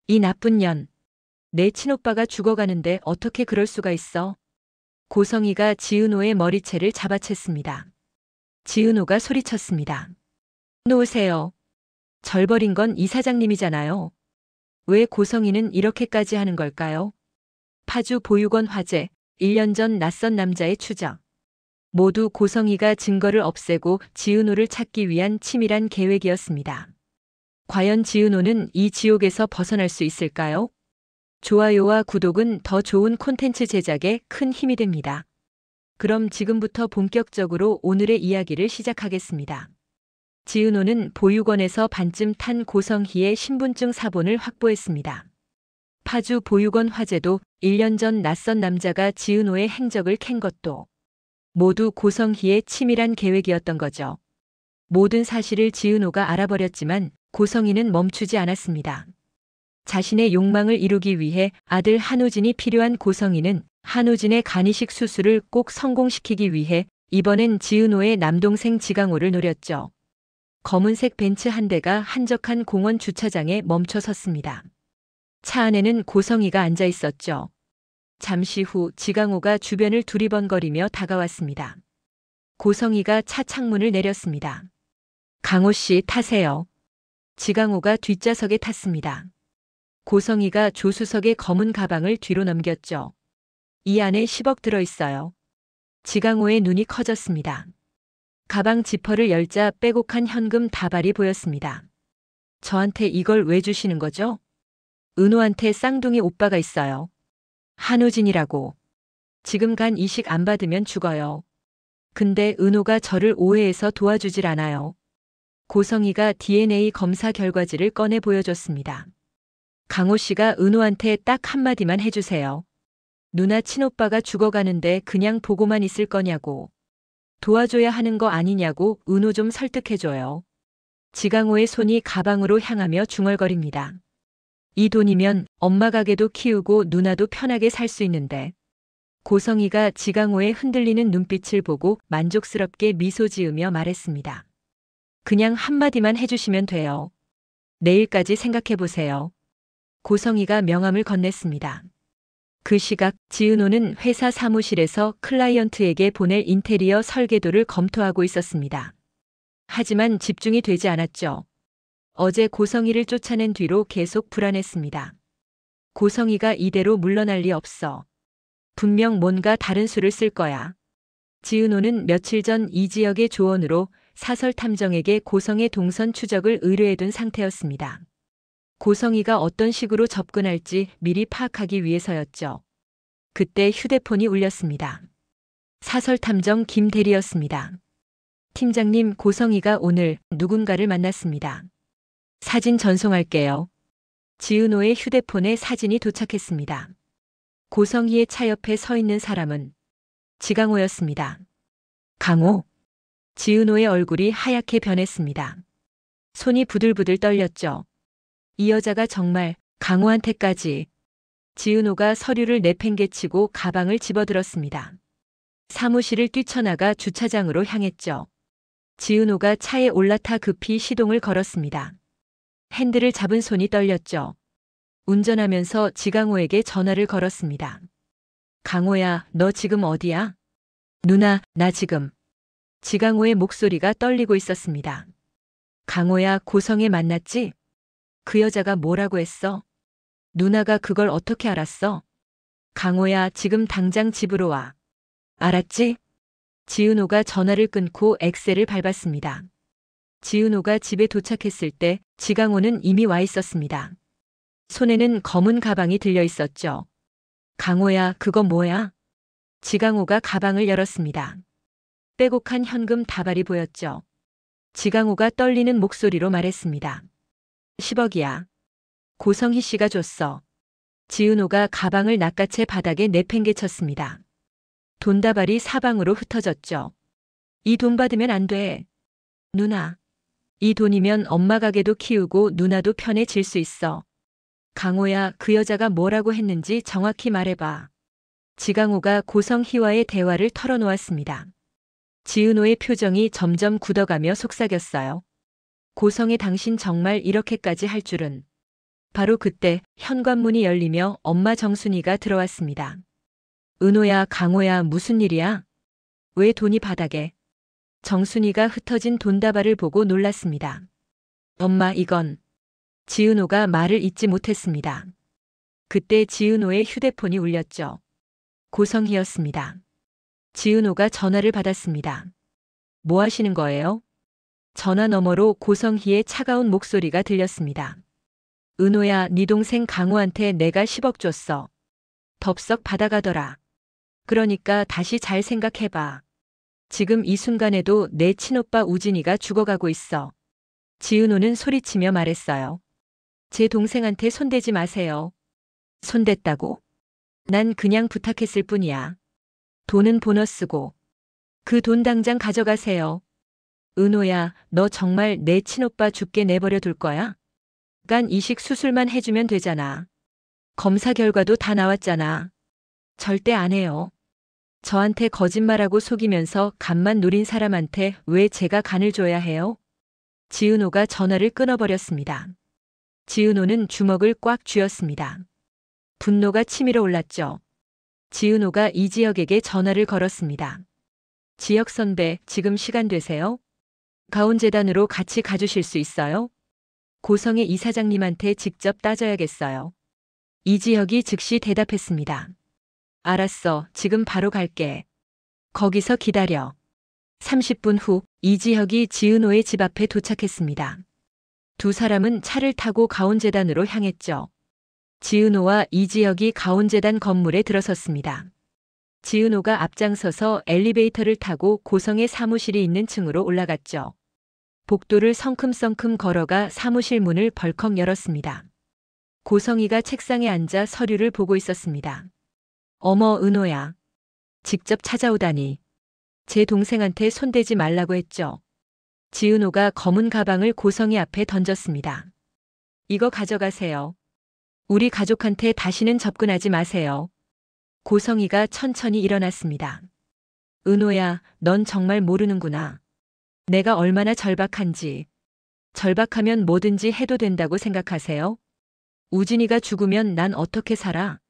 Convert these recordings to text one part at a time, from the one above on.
이 나쁜 년. 내 친오빠가 죽어가는데 어떻게 그럴 수가 있어? 고성희가 지은호의 머리채를 잡아챘습니다. 지은호가 소리쳤습니다. 놓으세요. 절버린 건 이 사장님이잖아요. 왜 고성희는 이렇게까지 하는 걸까요? 파주 보육원 화재, 1년 전 낯선 남자의 추적. 모두 고성희가 증거를 없애고 지은호를 찾기 위한 치밀한 계획이었습니다. 과연 지은호는 이 지옥에서 벗어날 수 있을까요? 좋아요와 구독은 더 좋은 콘텐츠 제작에 큰 힘이 됩니다. 그럼 지금부터 본격적으로 오늘의 이야기를 시작하겠습니다. 지은호는 보육원에서 반쯤 탄 고성희의 신분증 사본을 확보했습니다. 파주 보육원 화재도 1년 전 낯선 남자가 지은호의 행적을 캔 것도 모두 고성희의 치밀한 계획이었던 거죠. 모든 사실을 지은호가 알아버렸지만 고성희는 멈추지 않았습니다. 자신의 욕망을 이루기 위해 아들 한우진이 필요한 고성희는 한우진의 간이식 수술을 꼭 성공시키기 위해 이번엔 지은호의 남동생 지강호를 노렸죠. 검은색 벤츠 한 대가 한적한 공원 주차장에 멈춰 섰습니다. 차 안에는 고성희가 앉아 있었죠. 잠시 후 지강호가 주변을 두리번거리며 다가왔습니다. 고성희가 차 창문을 내렸습니다. 강호 씨 타세요. 지강호가 뒷좌석에 탔습니다. 고성희가 조수석의 검은 가방을 뒤로 넘겼죠. 이 안에 10억 들어있어요. 지강호의 눈이 커졌습니다. 가방 지퍼를 열자 빼곡한 현금 다발이 보였습니다. 저한테 이걸 왜 주시는 거죠? 은호한테 쌍둥이 오빠가 있어요. 한우진이라고. 지금 간 이식 안 받으면 죽어요. 근데 은호가 저를 오해해서 도와주질 않아요. 고성희가 DNA 검사 결과지를 꺼내 보여줬습니다. 강호 씨가 은호한테 딱 한마디만 해주세요. 누나 친오빠가 죽어가는데 그냥 보고만 있을 거냐고. 도와줘야 하는 거 아니냐고 은호 좀 설득해줘요. 지강호의 손이 가방으로 향하며 중얼거립니다. 이 돈이면 엄마 가게도 키우고 누나도 편하게 살 수 있는데. 고성희가 지강호의 흔들리는 눈빛을 보고 만족스럽게 미소 지으며 말했습니다. 그냥 한마디만 해주시면 돼요. 내일까지 생각해보세요. 고성희가 명함을 건넸습니다. 그 시각 지은호는 회사 사무실에서 클라이언트에게 보낼 인테리어 설계도를 검토하고 있었습니다. 하지만 집중이 되지 않았죠. 어제 고성희를 쫓아낸 뒤로 계속 불안했습니다. 고성희가 이대로 물러날 리 없어. 분명 뭔가 다른 수를 쓸 거야. 지은호는 며칠 전 이 지역의 조언으로 사설 탐정에게 고성의 동선 추적을 의뢰해둔 상태였습니다. 고성희가 어떤 식으로 접근할지 미리 파악하기 위해서였죠. 그때 휴대폰이 울렸습니다. 사설탐정 김대리였습니다. 팀장님, 고성희가 오늘 누군가를 만났습니다. 사진 전송할게요. 지은호의 휴대폰에 사진이 도착했습니다. 고성희의 차 옆에 서 있는 사람은 지강호였습니다. 강호? 지은호의 얼굴이 하얗게 변했습니다. 손이 부들부들 떨렸죠. 이 여자가 정말 강호한테까지. 지은호가 서류를 내팽개치고 가방을 집어들었습니다. 사무실을 뛰쳐나가 주차장으로 향했죠. 지은호가 차에 올라타 급히 시동을 걸었습니다. 핸들을 잡은 손이 떨렸죠. 운전하면서 지강호에게 전화를 걸었습니다. 강호야, 너 지금 어디야? 누나, 나 지금. 지강호의 목소리가 떨리고 있었습니다. 강호야, 고성애 만났지? 그 여자가 뭐라고 했어? 누나가 그걸 어떻게 알았어? 강호야, 지금 당장 집으로 와. 알았지? 지은호가 전화를 끊고 엑셀을 밟았습니다. 지은호가 집에 도착했을 때 지강호는 이미 와 있었습니다. 손에는 검은 가방이 들려 있었죠. 강호야, 그거 뭐야? 지강호가 가방을 열었습니다. 빼곡한 현금 다발이 보였죠. 지강호가 떨리는 목소리로 말했습니다. 10억이야. 고성희 씨가 줬어. 지은호가 가방을 낚아채 바닥에 내팽개쳤습니다. 돈다발이 사방으로 흩어졌죠. 이 돈 받으면 안 돼. 누나. 이 돈이면 엄마 가게도 키우고 누나도 편해질 수 있어. 강호야, 그 여자가 뭐라고 했는지 정확히 말해봐. 지강호가 고성희와의 대화를 털어놓았습니다. 지은호의 표정이 점점 굳어가며 속삭였어요. 고성희, 당신 정말 이렇게까지 할 줄은. 바로 그때 현관문이 열리며 엄마 정순이가 들어왔습니다. 은호야, 강호야, 무슨 일이야? 왜 돈이 바닥에? 정순이가 흩어진 돈다발을 보고 놀랐습니다. 엄마, 이건. 지은호가 말을 잇지 못했습니다. 그때 지은호의 휴대폰이 울렸죠. 고성희였습니다. 지은호가 전화를 받았습니다. 뭐 하시는 거예요? 전화 너머로 고성희의 차가운 목소리가 들렸습니다. 은호야, 네 동생 강호한테 내가 10억 줬어. 덥석 받아가더라. 그러니까 다시 잘 생각해봐. 지금 이 순간에도 내 친오빠 우진이가 죽어가고 있어. 지은호는 소리치며 말했어요. 제 동생한테 손대지 마세요. 손댔다고? 난 그냥 부탁했을 뿐이야. 돈은 보너스고. 그 돈 당장 가져가세요. 은호야, 너 정말 내 친오빠 죽게 내버려 둘 거야? 간 이식 수술만 해주면 되잖아. 검사 결과도 다 나왔잖아. 절대 안 해요. 저한테 거짓말하고 속이면서 간만 노린 사람한테 왜 제가 간을 줘야 해요? 지은호가 전화를 끊어버렸습니다. 지은호는 주먹을 꽉 쥐었습니다. 분노가 치밀어 올랐죠. 지은호가 이지혁에게 전화를 걸었습니다. 지혁 선배, 지금 시간 되세요? 가온재단으로 같이 가주실 수 있어요? 고성의 이사장님한테 직접 따져야겠어요. 이지혁이 즉시 대답했습니다. 알았어, 지금 바로 갈게. 거기서 기다려. 30분 후 이지혁이 지은호의 집 앞에 도착했습니다. 두 사람은 차를 타고 가온재단으로 향했죠. 지은호와 이지혁이 가온재단 건물에 들어섰습니다. 지은호가 앞장서서 엘리베이터를 타고 고성의 사무실이 있는 층으로 올라갔죠. 복도를 성큼성큼 걸어가 사무실 문을 벌컥 열었습니다. 고성이가 책상에 앉아 서류를 보고 있었습니다. 어머, 은호야. 직접 찾아오다니. 제 동생한테 손대지 말라고 했죠. 지은호가 검은 가방을 고성이 앞에 던졌습니다. 이거 가져가세요. 우리 가족한테 다시는 접근하지 마세요. 고성이가 천천히 일어났습니다. 은호야, 넌 정말 모르는구나. 내가 얼마나 절박한지. 절박하면 뭐든지 해도 된다고 생각하세요? 우진이가 죽으면 난 어떻게 살아?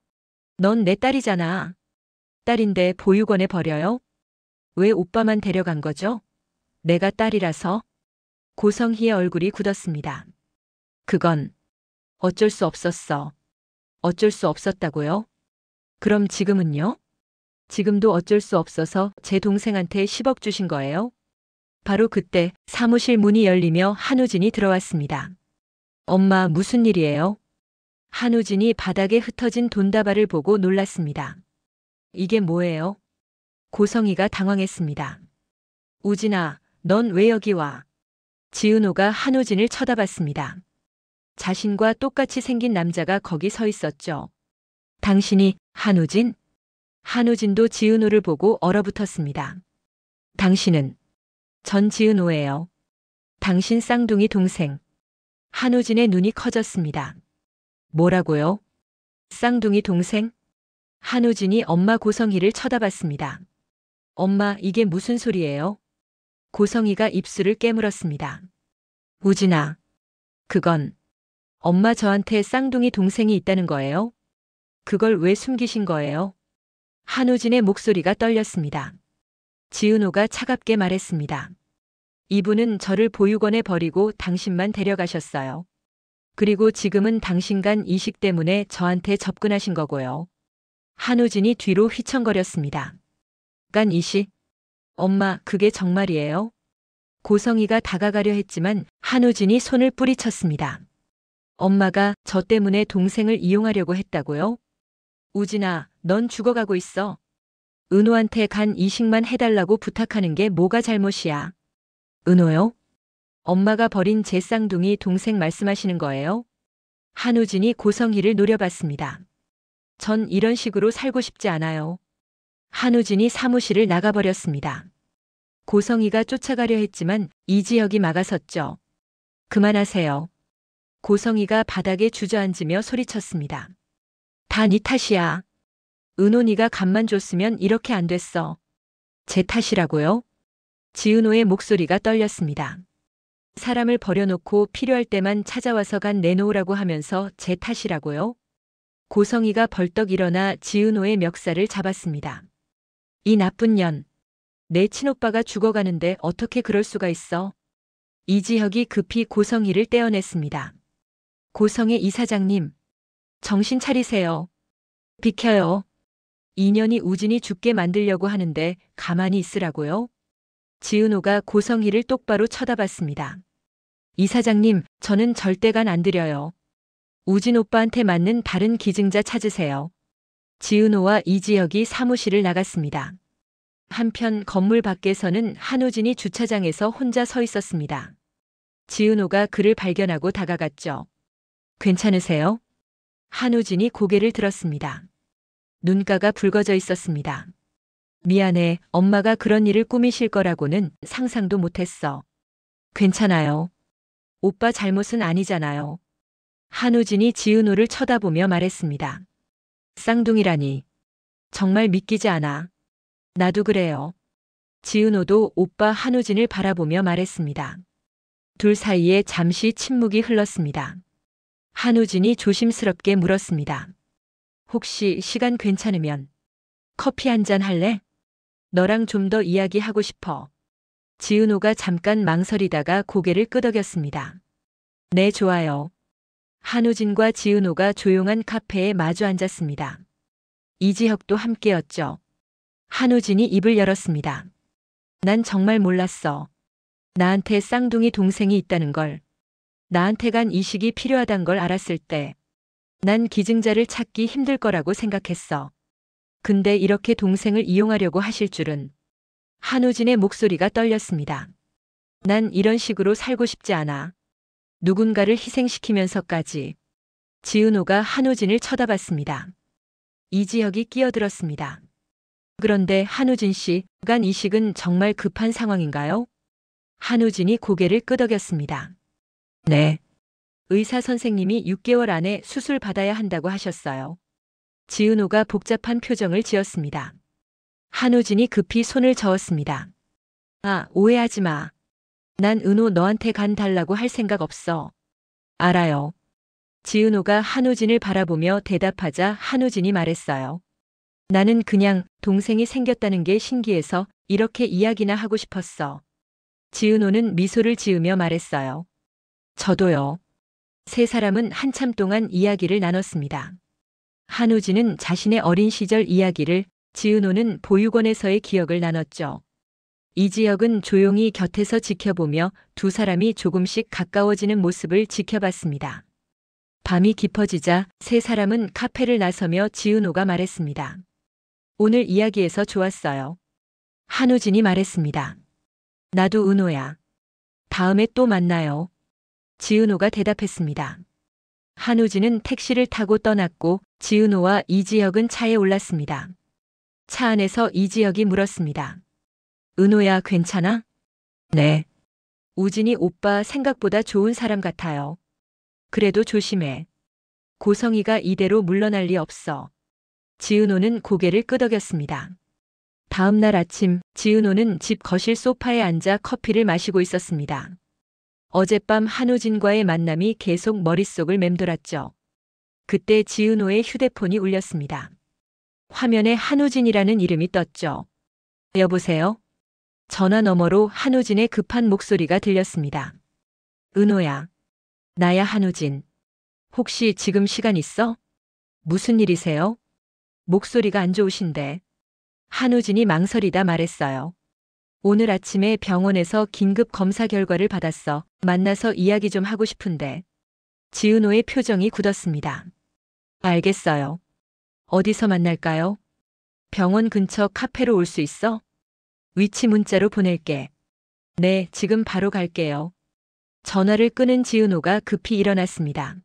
넌 내 딸이잖아. 딸인데 보육원에 버려요? 왜 오빠만 데려간 거죠? 내가 딸이라서? 고성희의 얼굴이 굳었습니다. 그건 어쩔 수 없었어. 어쩔 수 없었다고요? 그럼 지금은요? 지금도 어쩔 수 없어서 제 동생한테 10억 주신 거예요? 바로 그때 사무실 문이 열리며 한우진이 들어왔습니다. 엄마, 무슨 일이에요? 한우진이 바닥에 흩어진 돈다발을 보고 놀랐습니다. 이게 뭐예요? 고성이가 당황했습니다. 우진아, 넌 왜 여기 와? 지은호가 한우진을 쳐다봤습니다. 자신과 똑같이 생긴 남자가 거기 서 있었죠. 당신이 한우진? 한우진도 지은호를 보고 얼어붙었습니다. 당신은? 전 지은호예요. 당신 쌍둥이 동생. 한우진의 눈이 커졌습니다. 뭐라고요? 쌍둥이 동생? 한우진이 엄마 고성희를 쳐다봤습니다. 엄마, 이게 무슨 소리예요? 고성희가 입술을 깨물었습니다. 우진아, 그건 엄마 저한테 쌍둥이 동생이 있다는 거예요? 그걸 왜 숨기신 거예요? 한우진의 목소리가 떨렸습니다. 지은호가 차갑게 말했습니다. 이분은 저를 보육원에 버리고 당신만 데려가셨어요. 그리고 지금은 당신 간 이식 때문에 저한테 접근하신 거고요. 한우진이 뒤로 휘청거렸습니다. 간 이식? 엄마, 그게 정말이에요? 고성이가 다가가려 했지만 한우진이 손을 뿌리쳤습니다. 엄마가 저 때문에 동생을 이용하려고 했다고요? 우진아, 넌 죽어가고 있어. 은호한테 간 이식만 해달라고 부탁하는 게 뭐가 잘못이야? 은호요? 엄마가 버린 제 쌍둥이 동생 말씀하시는 거예요? 한우진이 고성희를 노려봤습니다. 전 이런 식으로 살고 싶지 않아요. 한우진이 사무실을 나가버렸습니다. 고성희가 쫓아가려 했지만 이지혁이 막아섰죠. 그만하세요. 고성희가 바닥에 주저앉으며 소리쳤습니다. 다 네 탓이야. 은호 네가 간만 줬으면 이렇게 안 됐어. 제 탓이라고요? 지은호의 목소리가 떨렸습니다. 사람을 버려놓고 필요할 때만 찾아와서 간 내놓으라고 하면서 제 탓이라고요? 고성이가 벌떡 일어나 지은호의 멱살을 잡았습니다. 이 나쁜 년. 내 친오빠가 죽어가는데 어떻게 그럴 수가 있어? 이지혁이 급히 고성이를 떼어냈습니다. 고성의 이사장님, 정신 차리세요. 비켜요. 인연이 우진이 죽게 만들려고 하는데 가만히 있으라고요? 지은호가 고성희를 똑바로 쳐다봤습니다. 이사장님, 저는 절대 간 안 들여요. 우진 오빠한테 맞는 다른 기증자 찾으세요. 지은호와 이지혁이 사무실을 나갔습니다. 한편 건물 밖에서는 한우진이 주차장에서 혼자 서 있었습니다. 지은호가 그를 발견하고 다가갔죠. 괜찮으세요? 한우진이 고개를 들었습니다. 눈가가 붉어져 있었습니다. 미안해, 엄마가 그런 일을 꾸미실 거라고는 상상도 못했어. 괜찮아요. 오빠 잘못은 아니잖아요. 한우진이 지은호를 쳐다보며 말했습니다. 쌍둥이라니. 정말 믿기지 않아. 나도 그래요. 지은호도 오빠 한우진을 바라보며 말했습니다. 둘 사이에 잠시 침묵이 흘렀습니다. 한우진이 조심스럽게 물었습니다. 혹시 시간 괜찮으면 커피 한잔 할래? 너랑 좀 더 이야기하고 싶어. 지은호가 잠깐 망설이다가 고개를 끄덕였습니다. 네, 좋아요. 한우진과 지은호가 조용한 카페에 마주 앉았습니다. 이지혁도 함께였죠. 한우진이 입을 열었습니다. 난 정말 몰랐어. 나한테 쌍둥이 동생이 있다는 걸. 나한테 간 이식이 필요하단 걸 알았을 때 난 기증자를 찾기 힘들 거라고 생각했어. 근데 이렇게 동생을 이용하려고 하실 줄은. 한우진의 목소리가 떨렸습니다. 난 이런 식으로 살고 싶지 않아. 누군가를 희생시키면서까지. 지은호가 한우진을 쳐다봤습니다. 이지혁이 끼어들었습니다. 그런데 한우진 씨, 간 이식은 정말 급한 상황인가요? 한우진이 고개를 끄덕였습니다. 네. 의사 선생님이 6개월 안에 수술 받아야 한다고 하셨어요. 지은호가 복잡한 표정을 지었습니다. 한우진이 급히 손을 저었습니다. 아, 오해하지 마. 난 은호 너한테 간 달라고 할 생각 없어. 알아요. 지은호가 한우진을 바라보며 대답하자 한우진이 말했어요. 나는 그냥 동생이 생겼다는 게 신기해서 이렇게 이야기나 하고 싶었어. 지은호는 미소를 지으며 말했어요. 저도요. 세 사람은 한참 동안 이야기를 나눴습니다. 한우진은 자신의 어린 시절 이야기를, 지은호는 보육원에서의 기억을 나눴죠. 이지혁은 조용히 곁에서 지켜보며 두 사람이 조금씩 가까워지는 모습을 지켜봤습니다. 밤이 깊어지자 세 사람은 카페를 나서며 지은호가 말했습니다. 오늘 이야기에서 좋았어요. 한우진이 말했습니다. 나도 은호야. 다음에 또 만나요. 지은호가 대답했습니다. 한우진은 택시를 타고 떠났고 지은호와 이지혁은 차에 올랐습니다. 차 안에서 이지혁이 물었습니다. 은호야, 괜찮아? 네. 우진이 오빠 생각보다 좋은 사람 같아요. 그래도 조심해. 고성이가 이대로 물러날 리 없어. 지은호는 고개를 끄덕였습니다. 다음 날 아침, 지은호는 집 거실 소파에 앉아 커피를 마시고 있었습니다. 어젯밤 한우진과의 만남이 계속 머릿속을 맴돌았죠. 그때 지은호의 휴대폰이 울렸습니다. 화면에 한우진이라는 이름이 떴죠. 여보세요? 전화 너머로 한우진의 급한 목소리가 들렸습니다. 은호야. 나야 한우진. 혹시 지금 시간 있어? 무슨 일이세요? 목소리가 안 좋으신데. 한우진이 망설이다 말했어요. 오늘 아침에 병원에서 긴급 검사 결과를 받았어. 만나서 이야기 좀 하고 싶은데. 지은호의 표정이 굳었습니다. 알겠어요. 어디서 만날까요? 병원 근처 카페로 올 수 있어? 위치 문자로 보낼게. 네, 지금 바로 갈게요. 전화를 끊은 지은호가 급히 일어났습니다.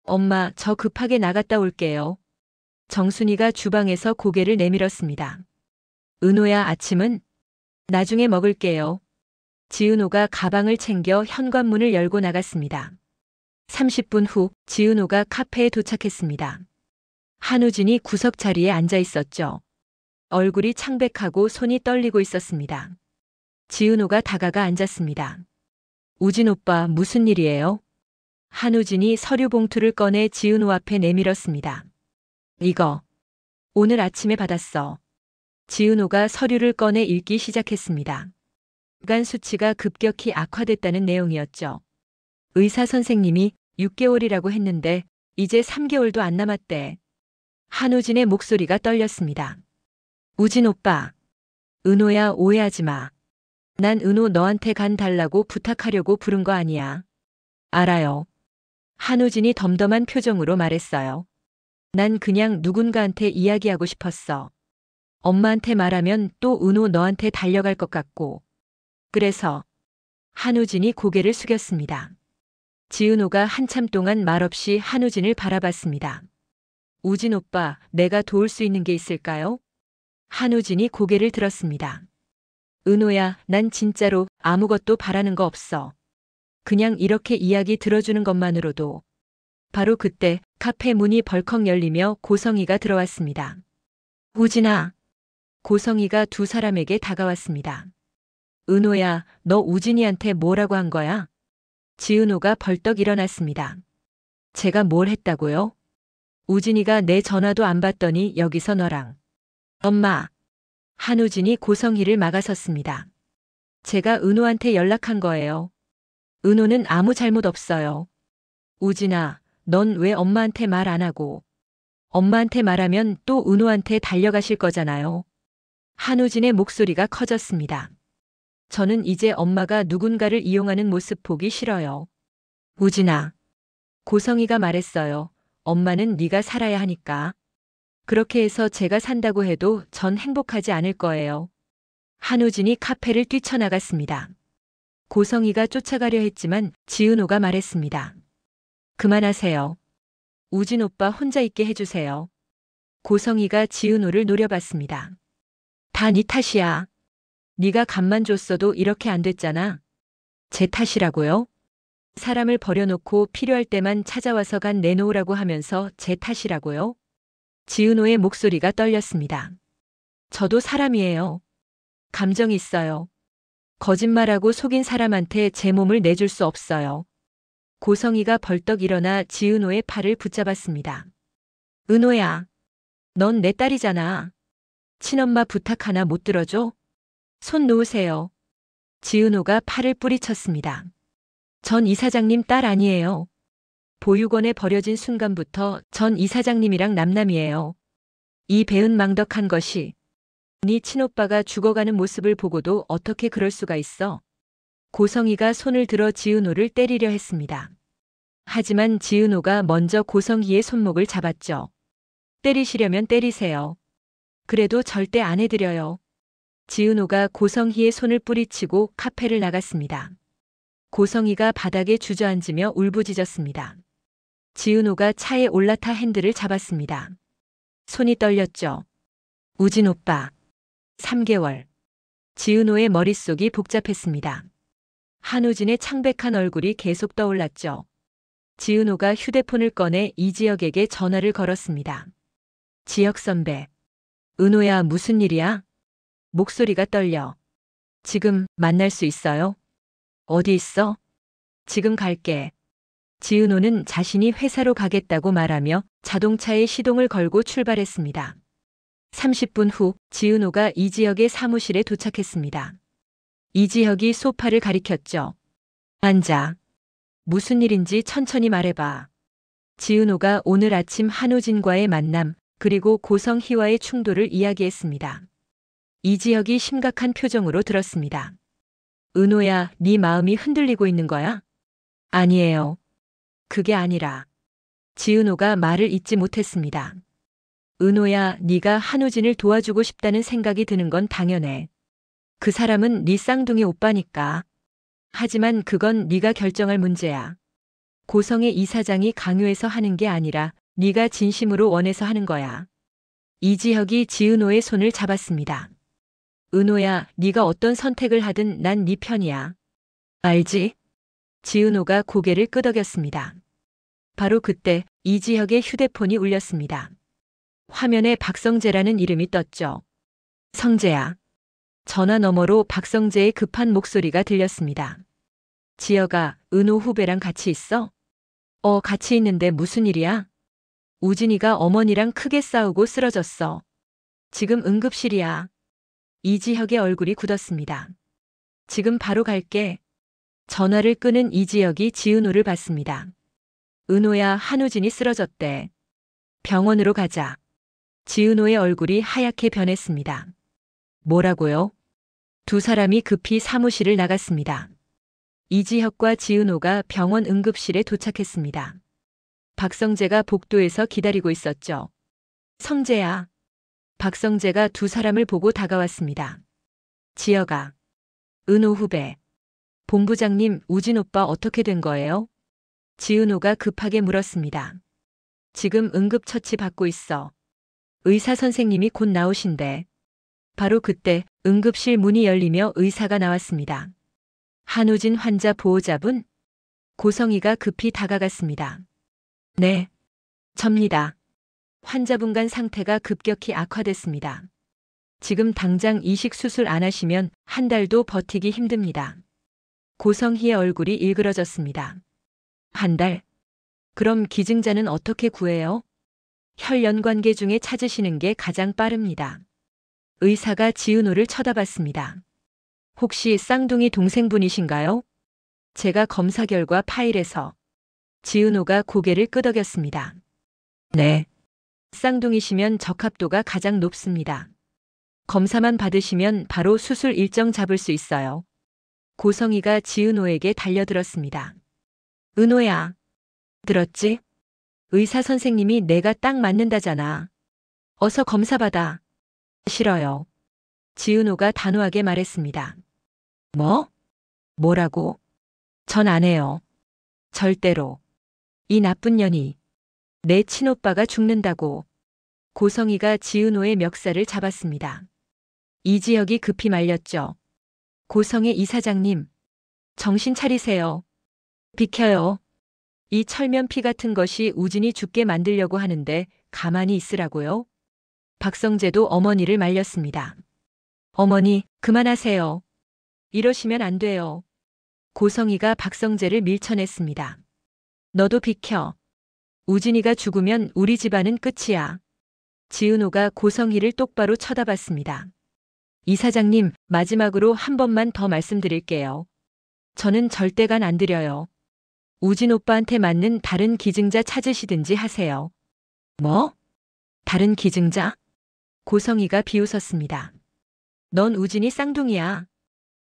엄마, 저 급하게 나갔다 올게요. 정순이가 주방에서 고개를 내밀었습니다. 은호야, 아침은? 나중에 먹을게요. 지은호가 가방을 챙겨 현관문을 열고 나갔습니다. 30분 후 지은호가 카페에 도착했습니다. 한우진이 구석 자리에 앉아 있었죠. 얼굴이 창백하고 손이 떨리고 있었습니다. 지은호가 다가가 앉았습니다. 우진 오빠 무슨 일이에요? 한우진이 서류 봉투를 꺼내 지은호 앞에 내밀었습니다. 이거 오늘 아침에 받았어. 지은호가 서류를 꺼내 읽기 시작했습니다. 간 수치가 급격히 악화됐다는 내용이었죠. 의사 선생님이 6개월이라고 했는데 이제 3개월도 안 남았대. 한우진의 목소리가 떨렸습니다. 우진 오빠. 은호야, 오해하지 마. 난 은호 너한테 간 달라고 부탁하려고 부른 거 아니야. 알아요. 한우진이 덤덤한 표정으로 말했어요. 난 그냥 누군가한테 이야기하고 싶었어. 엄마한테 말하면 또 은호 너한테 달려갈 것 같고. 그래서 한우진이 고개를 숙였습니다. 지은호가 한참 동안 말없이 한우진을 바라봤습니다. 우진 오빠, 내가 도울 수 있는 게 있을까요? 한우진이 고개를 들었습니다. 은호야, 난 진짜로 아무것도 바라는 거 없어. 그냥 이렇게 이야기 들어주는 것만으로도. 바로 그때 카페 문이 벌컥 열리며 고성이가 들어왔습니다. 우진아. 고성이가 두 사람에게 다가왔습니다. 은호야, 너 우진이한테 뭐라고 한 거야? 지은호가 벌떡 일어났습니다. 제가 뭘 했다고요? 우진이가 내 전화도 안 받더니 여기서 너랑. 엄마. 한우진이 고성희를 막아섰습니다. 제가 은호한테 연락한 거예요. 은호는 아무 잘못 없어요. 우진아, 넌 왜 엄마한테 말 안 하고. 엄마한테 말하면 또 은호한테 달려가실 거잖아요. 한우진의 목소리가 커졌습니다. 저는 이제 엄마가 누군가를 이용하는 모습 보기 싫어요. 우진아. 고성희가 말했어요. 엄마는 네가 살아야 하니까. 그렇게 해서 제가 산다고 해도 전 행복하지 않을 거예요. 한우진이 카페를 뛰쳐나갔습니다. 고성희가 쫓아가려 했지만 지은호가 말했습니다. 그만하세요. 우진 오빠 혼자 있게 해주세요. 고성희가 지은호를 노려봤습니다. 다 네 탓이야. 네가 값만 줬어도 이렇게 안 됐잖아. 제 탓이라고요? 사람을 버려놓고 필요할 때만 찾아와서 간 내놓으라고 하면서 제 탓이라고요? 지은호의 목소리가 떨렸습니다. 저도 사람이에요. 감정이 있어요. 거짓말하고 속인 사람한테 제 몸을 내줄 수 없어요. 고성희가 벌떡 일어나 지은호의 팔을 붙잡았습니다. 은호야, 넌 내 딸이잖아. 친엄마 부탁 하나 못 들어줘? 손 놓으세요. 지은호가 팔을 뿌리쳤습니다. 전 이사장님 딸 아니에요. 보육원에 버려진 순간부터 전 이사장님이랑 남남이에요. 이 배은 망덕한 것이. 네 친오빠가 죽어가는 모습을 보고도 어떻게 그럴 수가 있어? 고성희가 손을 들어 지은호를 때리려 했습니다. 하지만 지은호가 먼저 고성희의 손목을 잡았죠. 때리시려면 때리세요. 그래도 절대 안 해드려요. 지은호가 고성희의 손을 뿌리치고 카페를 나갔습니다. 고성희가 바닥에 주저앉으며 울부짖었습니다. 지은호가 차에 올라타 핸들을 잡았습니다. 손이 떨렸죠. 우진 오빠. 3개월. 지은호의 머릿속이 복잡했습니다. 한우진의 창백한 얼굴이 계속 떠올랐죠. 지은호가 휴대폰을 꺼내 이지혁에게 전화를 걸었습니다. 지혁 선배. 은호야, 무슨 일이야? 목소리가 떨려. 지금 만날 수 있어요? 어디 있어? 지금 갈게. 지은호는 자신이 회사로 가겠다고 말하며 자동차에 시동을 걸고 출발했습니다. 30분 후 지은호가 이지혁의 사무실에 도착했습니다. 이지혁이 소파를 가리켰죠. 앉아. 무슨 일인지 천천히 말해봐. 지은호가 오늘 아침 한우진과의 만남 그리고 고성희와의 충돌을 이야기했습니다. 이지혁이 심각한 표정으로 들었습니다. 은호야, 네 마음이 흔들리고 있는 거야? 아니에요. 그게 아니라. 지은호가 말을 잇지 못했습니다. 은호야, 네가 한우진을 도와주고 싶다는 생각이 드는 건 당연해. 그 사람은 네 쌍둥이 오빠니까. 하지만 그건 네가 결정할 문제야. 고성의 이사장이 강요해서 하는 게 아니라 네가 진심으로 원해서 하는 거야. 이지혁이 지은호의 손을 잡았습니다. 은호야, 네가 어떤 선택을 하든 난 네 편이야. 알지? 지은호가 고개를 끄덕였습니다. 바로 그때 이지혁의 휴대폰이 울렸습니다. 화면에 박성재라는 이름이 떴죠. 성재야. 전화 너머로 박성재의 급한 목소리가 들렸습니다. 지여가 은호 후배랑 같이 있어? 같이 있는데 무슨 일이야? 우진이가 어머니랑 크게 싸우고 쓰러졌어. 지금 응급실이야. 이지혁의 얼굴이 굳었습니다. 지금 바로 갈게. 전화를 끄는 이지혁이 지은호를 봤습니다. 은호야, 한우진이 쓰러졌대. 병원으로 가자. 지은호의 얼굴이 하얗게 변했습니다. 뭐라고요? 두 사람이 급히 사무실을 나갔습니다. 이지혁과 지은호가 병원 응급실에 도착했습니다. 박성재가 복도에서 기다리고 있었죠. 성재야. 박성재가 두 사람을 보고 다가왔습니다. 지여가. 은호 후배. 본부장님, 우진 오빠 어떻게 된 거예요? 지은호가 급하게 물었습니다. 지금 응급처치 받고 있어. 의사 선생님이 곧 나오신대. 바로 그때 응급실 문이 열리며 의사가 나왔습니다. 한우진 환자 보호자분? 고성희가 급히 다가갔습니다. 네, 접니다. 환자분 간 상태가 급격히 악화됐습니다. 지금 당장 이식 수술 안 하시면 한 달도 버티기 힘듭니다. 고성희의 얼굴이 일그러졌습니다. 한 달? 그럼 기증자는 어떻게 구해요? 혈연 관계 중에 찾으시는 게 가장 빠릅니다. 의사가 지은호를 쳐다봤습니다. 혹시 쌍둥이 동생분이신가요? 제가 검사 결과 파일에서. 지은호가 고개를 끄덕였습니다. 네. 쌍둥이시면 적합도가 가장 높습니다. 검사만 받으시면 바로 수술 일정 잡을 수 있어요. 고성희가 지은호에게 달려들었습니다. 은호야. 들었지? 의사 선생님이 내가 딱 맞는다잖아. 어서 검사 받아. 싫어요. 지은호가 단호하게 말했습니다. 뭐? 뭐라고? 전 안 해요. 절대로. 이 나쁜 년이. 내 친오빠가 죽는다고. 고성희가 지은호의 멱살을 잡았습니다. 이지혁이 급히 말렸죠. 고성희 이사장님. 정신 차리세요. 비켜요. 이 철면피 같은 것이 우진이 죽게 만들려고 하는데 가만히 있으라고요? 박성재도 어머니를 말렸습니다. 어머니, 그만하세요. 이러시면 안 돼요. 고성희가 박성재를 밀쳐냈습니다. 너도 비켜. 우진이가 죽으면 우리 집안은 끝이야. 지은호가 고성희를 똑바로 쳐다봤습니다. 이사장님, 마지막으로 한 번만 더 말씀드릴게요. 저는 절대 간 안 드려요. 우진 오빠한테 맞는 다른 기증자 찾으시든지 하세요. 뭐? 다른 기증자? 고성희가 비웃었습니다. 넌 우진이 쌍둥이야.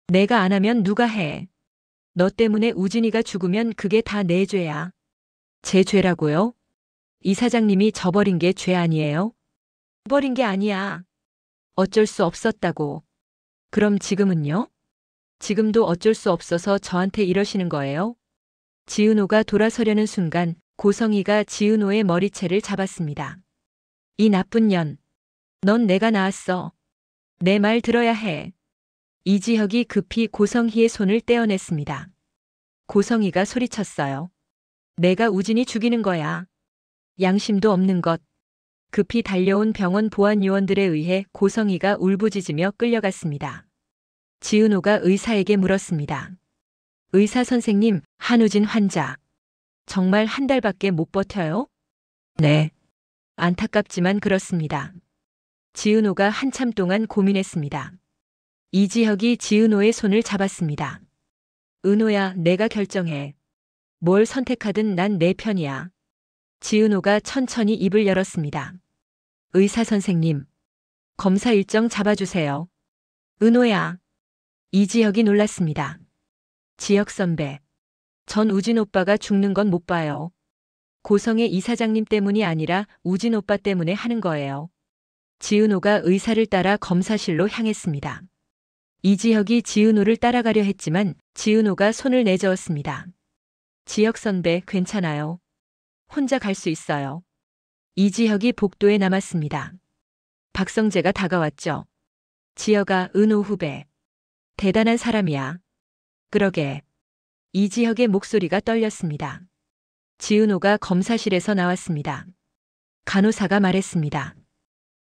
내가 안 하면 누가 해. 너 때문에 우진이가 죽으면 그게 다 내 죄야. 제 죄라고요? 이사장님이 저버린 게 죄 아니에요? 버린 게 아니야. 어쩔 수 없었다고. 그럼 지금은요? 지금도 어쩔 수 없어서 저한테 이러시는 거예요? 지은호가 돌아서려는 순간 고성희가 지은호의 머리채를 잡았습니다. 이 나쁜 년. 넌 내가 낳았어. 내 말 들어야 해. 이지혁이 급히 고성희의 손을 떼어냈습니다. 고성희가 소리쳤어요. 내가 우진이 죽이는 거야. 양심도 없는 것. 급히 달려온 병원 보안 요원들에 의해 고성희가 울부짖으며 끌려갔습니다. 지은호가 의사에게 물었습니다. 의사 선생님, 한우진 환자. 정말 한 달밖에 못 버텨요? 네. 안타깝지만 그렇습니다. 지은호가 한참 동안 고민했습니다. 이지혁이 지은호의 손을 잡았습니다. 은호야, 내가 결정해. 뭘 선택하든 난 내 편이야. 지은호가 천천히 입을 열었습니다. 의사 선생님, 검사 일정 잡아주세요. 은호야. 이지혁이 놀랐습니다. 지혁 선배. 전 우진 오빠가 죽는 건 못 봐요. 고성의 이사장님 때문이 아니라 우진 오빠 때문에 하는 거예요. 지은호가 의사를 따라 검사실로 향했습니다. 이지혁이 지은호를 따라가려 했지만 지은호가 손을 내저었습니다. 지혁 선배, 괜찮아요. 혼자 갈 수 있어요. 이지혁이 복도에 남았습니다. 박성재가 다가왔죠. 지혁아, 은호 후배. 대단한 사람이야. 그러게. 이지혁의 목소리가 떨렸습니다. 지은호가 검사실에서 나왔습니다. 간호사가 말했습니다.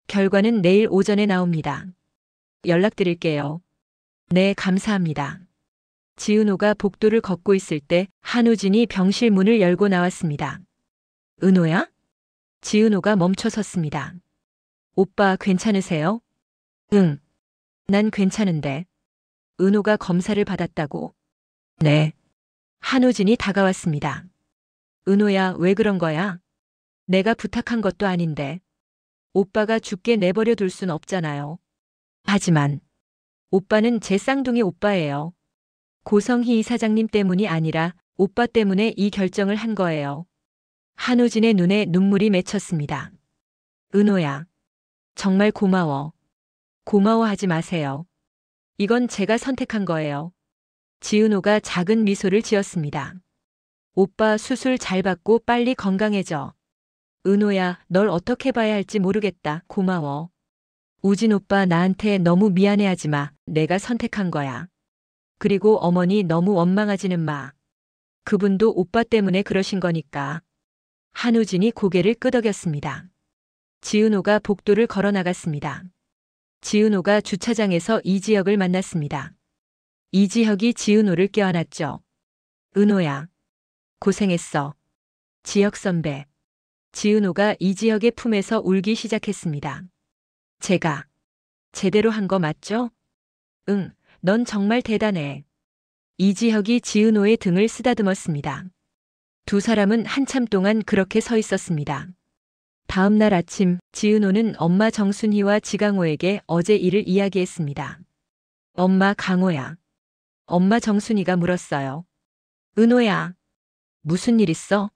결과는 내일 오전에 나옵니다. 연락드릴게요. 네, 감사합니다. 지은호가 복도를 걷고 있을 때 한우진이 병실 문을 열고 나왔습니다. 은호야? 지은호가 멈춰 섰습니다. 오빠 괜찮으세요? 응. 난 괜찮은데. 은호가 검사를 받았다고. 네. 한우진이 다가왔습니다. 은호야, 왜 그런 거야? 내가 부탁한 것도 아닌데. 오빠가 죽게 내버려 둘 순 없잖아요. 하지만 오빠는 제 쌍둥이 오빠예요. 고성희 이사장님 때문이 아니라 오빠 때문에 이 결정을 한 거예요. 한우진의 눈에 눈물이 맺혔습니다. 은호야, 정말 고마워. 고마워하지 마세요. 이건 제가 선택한 거예요. 지은호가 작은 미소를 지었습니다. 오빠 수술 잘 받고 빨리 건강해져. 은호야, 널 어떻게 봐야 할지 모르겠다. 고마워. 우진 오빠 나한테 너무 미안해하지 마. 내가 선택한 거야. 그리고 어머니 너무 원망하지는 마. 그분도 오빠 때문에 그러신 거니까. 한우진이 고개를 끄덕였습니다. 지은호가 복도를 걸어 나갔습니다. 지은호가 주차장에서 이지혁을 만났습니다. 이지혁이 지은호를 껴안았죠. 은호야, 고생했어. 지혁 선배. 지은호가 이지혁의 품에서 울기 시작했습니다. 제가 제대로 한 거 맞죠? 응, 넌 정말 대단해. 이지혁이 지은호의 등을 쓰다듬었습니다. 두 사람은 한참 동안 그렇게 서 있었습니다. 다음 날 아침 지은호는 엄마 정순희와 지강호에게 어제 일을 이야기했습니다. 엄마 강호야. 엄마 정순희가 물었어요. 은호야. 무슨 일 있어?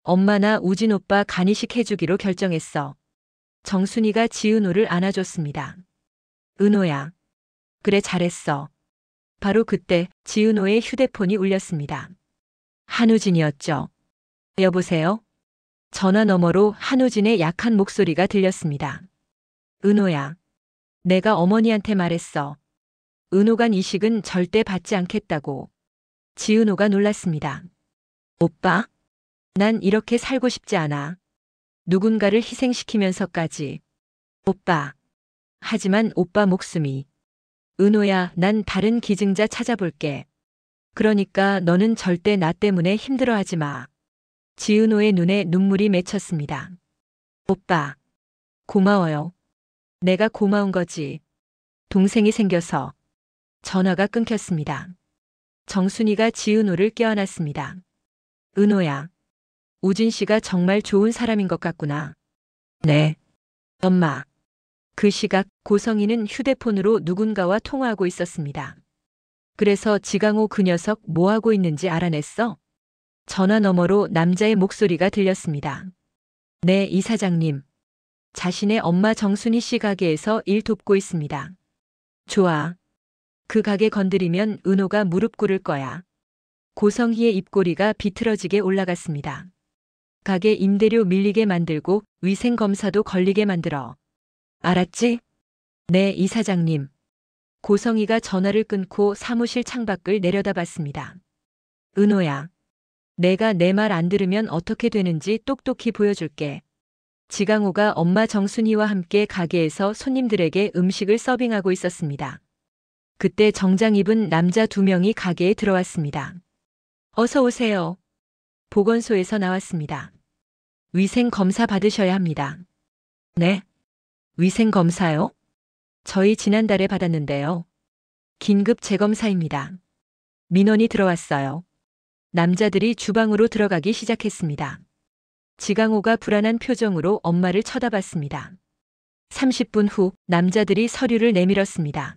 엄마 나 우진 오빠 간이식 해주기로 결정했어. 정순이가 지은호를 안아줬습니다. 은호야. 그래 잘했어. 바로 그때 지은호의 휴대폰이 울렸습니다. 한우진이었죠. 여보세요? 전화 너머로 한우진의 약한 목소리가 들렸습니다. 은호야. 내가 어머니한테 말했어. 은호간 이식은 절대 받지 않겠다고. 지은호가 놀랐습니다. 오빠? 난 이렇게 살고 싶지 않아. 누군가를 희생시키면서까지. 오빠. 하지만 오빠 목숨이. 은호야, 난 다른 기증자 찾아볼게. 그러니까 너는 절대 나 때문에 힘들어하지 마. 지은호의 눈에 눈물이 맺혔습니다. 오빠. 고마워요. 내가 고마운 거지. 동생이 생겨서. 전화가 끊겼습니다. 정순이가 지은호를 껴안았습니다. 은호야. 우진 씨가 정말 좋은 사람인 것 같구나. 네. 엄마. 그 시각 고성희는 휴대폰으로 누군가와 통화하고 있었습니다. 그래서 지강호 그 녀석 뭐하고 있는지 알아냈어? 전화 너머로 남자의 목소리가 들렸습니다. 네, 이사장님. 자신의 엄마 정순희 씨 가게에서 일 돕고 있습니다. 좋아. 그 가게 건드리면 은호가 무릎 꿇을 거야. 고성희의 입꼬리가 비틀어지게 올라갔습니다. 가게 임대료 밀리게 만들고 위생검사도 걸리게 만들어. 알았지? 네, 이사장님. 고성희가 전화를 끊고 사무실 창밖을 내려다봤습니다. 은호야. 내가 내 말 안 들으면 어떻게 되는지 똑똑히 보여줄게. 지강호가 엄마 정순희와 함께 가게에서 손님들에게 음식을 서빙하고 있었습니다. 그때 정장 입은 남자 2명이 가게에 들어왔습니다. 어서 오세요. 보건소에서 나왔습니다. 위생검사 받으셔야 합니다. 네? 위생검사요? 저희 지난달에 받았는데요. 긴급 재검사입니다. 민원이 들어왔어요. 남자들이 주방으로 들어가기 시작했습니다. 지강호가 불안한 표정으로 엄마를 쳐다봤습니다. 30분 후 남자들이 서류를 내밀었습니다.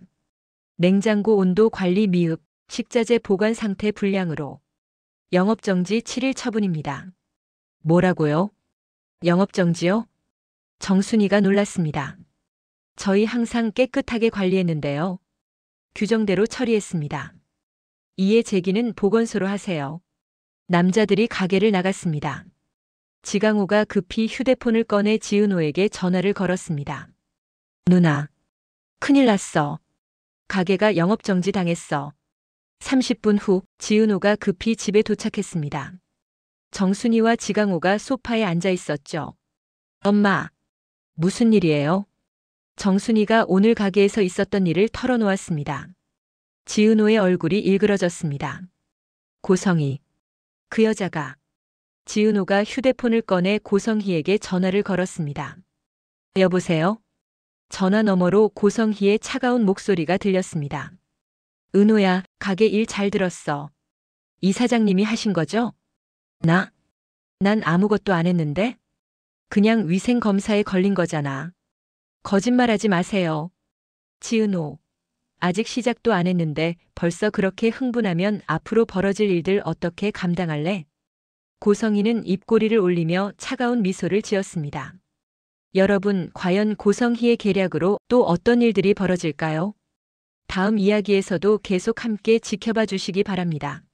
냉장고 온도 관리 미흡, 식자재 보관 상태 불량으로. 영업정지 7일 처분입니다. 뭐라고요? 영업정지요? 정순이가 놀랐습니다. 저희 항상 깨끗하게 관리했는데요. 규정대로 처리했습니다. 이에 제기는 보건소로 하세요. 남자들이 가게를 나갔습니다. 지강호가 급히 휴대폰을 꺼내 지은호에게 전화를 걸었습니다. 누나, 큰일 났어. 가게가 영업정지 당했어. 30분 후 지은호가 급히 집에 도착했습니다. 정순이와 지강호가 소파에 앉아 있었죠. 엄마, 무슨 일이에요? 정순이가 오늘 가게에서 있었던 일을 털어놓았습니다. 지은호의 얼굴이 일그러졌습니다. 고성희. 그 여자가. 지은호가 휴대폰을 꺼내 고성희에게 전화를 걸었습니다. 여보세요? 전화 너머로 고성희의 차가운 목소리가 들렸습니다. 은호야, 가게 일 잘 들었어. 이 사장님이 하신 거죠? 난 아무것도 안 했는데? 그냥 위생검사에 걸린 거잖아. 거짓말하지 마세요. 지은호. 아직 시작도 안 했는데 벌써 그렇게 흥분하면 앞으로 벌어질 일들 어떻게 감당할래? 고성희는 입꼬리를 올리며 차가운 미소를 지었습니다. 여러분, 과연 고성희의 계략으로 또 어떤 일들이 벌어질까요? 다음 이야기에서도 계속 함께 지켜봐 주시기 바랍니다.